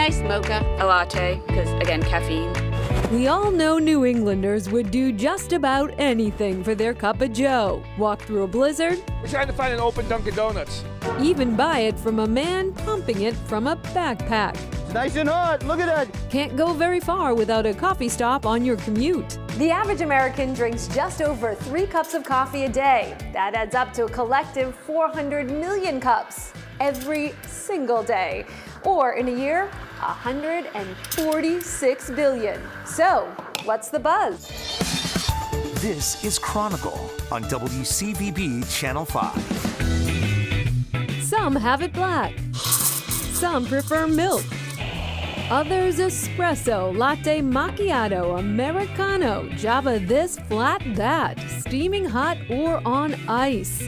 nice mocha, a latte, because again, caffeine. We all know New Englanders would do just about anything for their cup of joe. Walk through a blizzard. We're trying to find an open Dunkin' Donuts. Even buy it from a man pumping it from a backpack. It's nice and hot, look at that. Can't go very far without a coffee stop on your commute. The average American drinks just over 3 cups of coffee a day. That adds up to a collective 400 million cups every single day. Or in a year, 146 billion. So, what's the buzz? This is Chronicle on WCVB Channel 5. Some have it black. Some prefer milk. Others espresso, latte macchiato, americano, java this, flat that, steaming hot or on ice.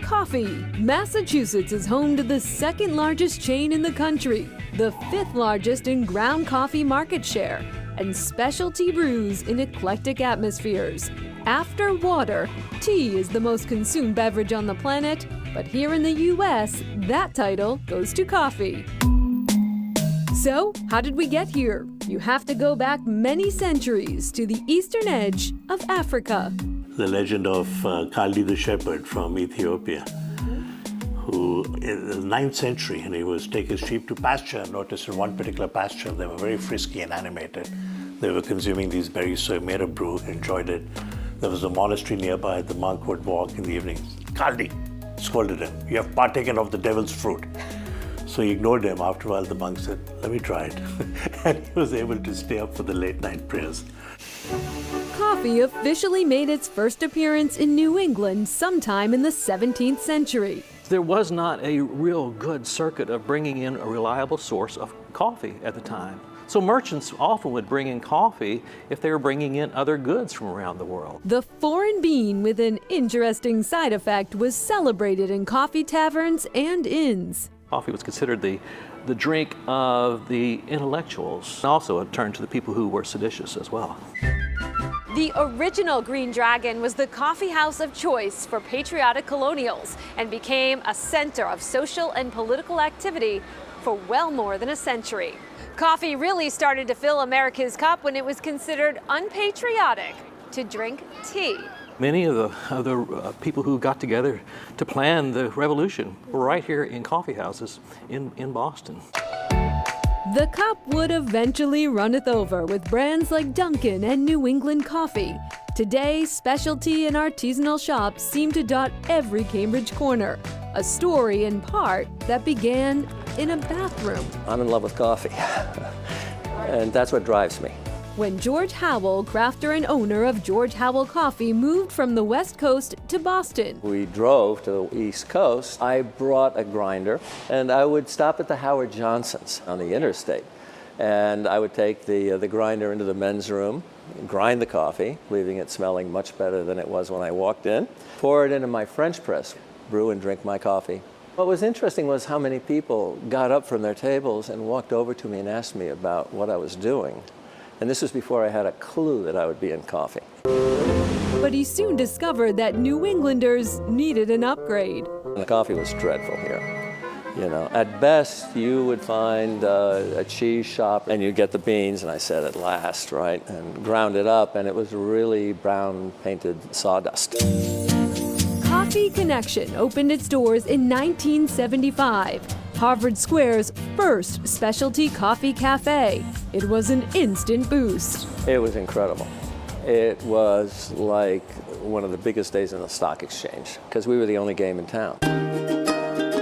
Coffee. Massachusetts is home to the second largest chain in the country, the 5th largest in ground coffee market share, and specialty brews in eclectic atmospheres. After water, tea is the most consumed beverage on the planet, but here in the U.S., that title goes to coffee. So, how did we get here? You have to go back many centuries to the eastern edge of Africa. The legend of Kaldi the shepherd from Ethiopia, who in the 9th century, and he was take his sheep to pasture. Notice in one particular pasture, they were very frisky and animated. They were consuming these berries, so he made a brew, enjoyed it. There was a monastery nearby. The monk would walk in the evening. Kaldi scolded him, "You have partaken of the devil's fruit." So he ignored him. After a while, the monk said, "Let me try it." And he was able to stay up for the late night prayers. Coffee officially made its first appearance in New England sometime in the 17th century. There was not a real good circuit of bringing in a reliable source of coffee at the time. So merchants often would bring in coffee if they were bringing in other goods from around the world. The foreign bean with an interesting side effect was celebrated in coffee taverns and inns. Coffee was considered the drink of the intellectuals. Also, it turned to the people who were seditious as well. The original Green Dragon was the coffee house of choice for patriotic colonials and became a center of social and political activity for well more than a century. Coffee really started to fill America's cup when it was considered unpatriotic to drink tea. Many of the people who got together to plan the revolution were right here in coffee houses in Boston. The cup would eventually runneth over with brands like Dunkin' and New England Coffee. Today, specialty and artisanal shops seem to dot every Cambridge corner. A story, in part, that began in a bathroom. I'm in love with coffee, and that's what drives me. When George Howell, crafter and owner of George Howell Coffee, moved from the West Coast to Boston. We drove to the East Coast. I brought a grinder, and I would stop at the Howard Johnson's on the interstate. And I would take the grinder into the men's room, grind the coffee, leaving it smelling much better than it was when I walked in. Pour it into my French press, brew and drink my coffee. What was interesting was how many people got up from their tables and walked over to me and asked me about what I was doing. And this was before I had a clue that I would be in coffee. But he soon discovered that New Englanders needed an upgrade. The coffee was dreadful here. You know, at best, you would find a cheese shop and you'd get the beans, and I said at last, right, and ground it up, and it was really brown painted sawdust. Coffee Connection opened its doors in 1975. Harvard Square's first specialty coffee cafe. It was an instant boost. It was incredible. It was like one of the biggest days in the stock exchange because we were the only game in town.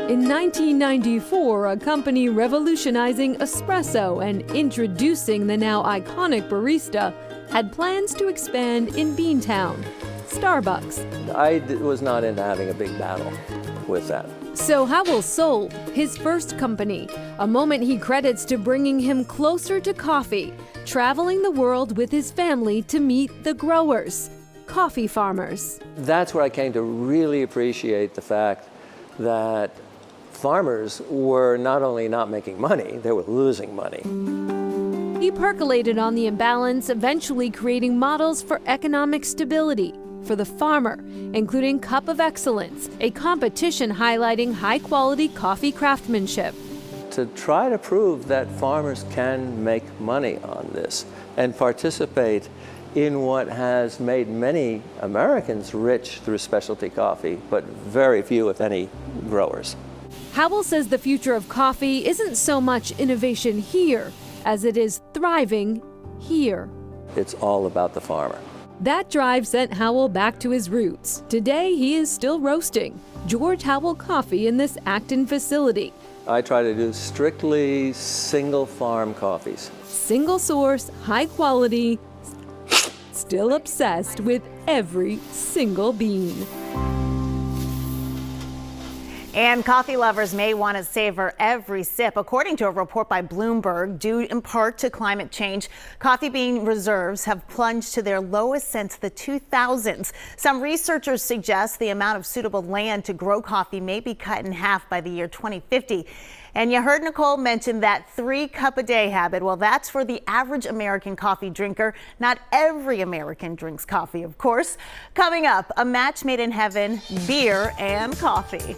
In 1994, a company revolutionizing espresso and introducing the now iconic barista had plans to expand in Beantown. Starbucks. I was not into having a big battle with that. So Howell sold his first company, a moment he credits to bringing him closer to coffee, traveling the world with his family to meet the growers, coffee farmers. That's where I came to really appreciate the fact that farmers were not only not making money, they were losing money. He percolated on the imbalance, eventually creating models for economic stability for the farmer, including Cup of Excellence, a competition highlighting high-quality coffee craftsmanship. to try to prove that farmers can make money on this and participate in what has made many Americans rich through specialty coffee, but very few, if any, growers. Howell says the future of coffee isn't so much innovation here as it is thriving here. It's all about the farmer. That drive sent Howell back to his roots. Today, he is still roasting George Howell coffee in this Acton facility. I try to do strictly single farm coffees. Single source, high quality, still obsessed with every single bean. And coffee lovers may want to savor every sip. According to a report by Bloomberg, due in part to climate change, coffee bean reserves have plunged to their lowest since the 2000s. Some researchers suggest the amount of suitable land to grow coffee may be cut in half by the year 2050. And you heard Nicole mention that 3-cup-a-day habit. Well, that's for the average American coffee drinker. Not every American drinks coffee, of course. Coming up, a match made in heaven, beer and coffee.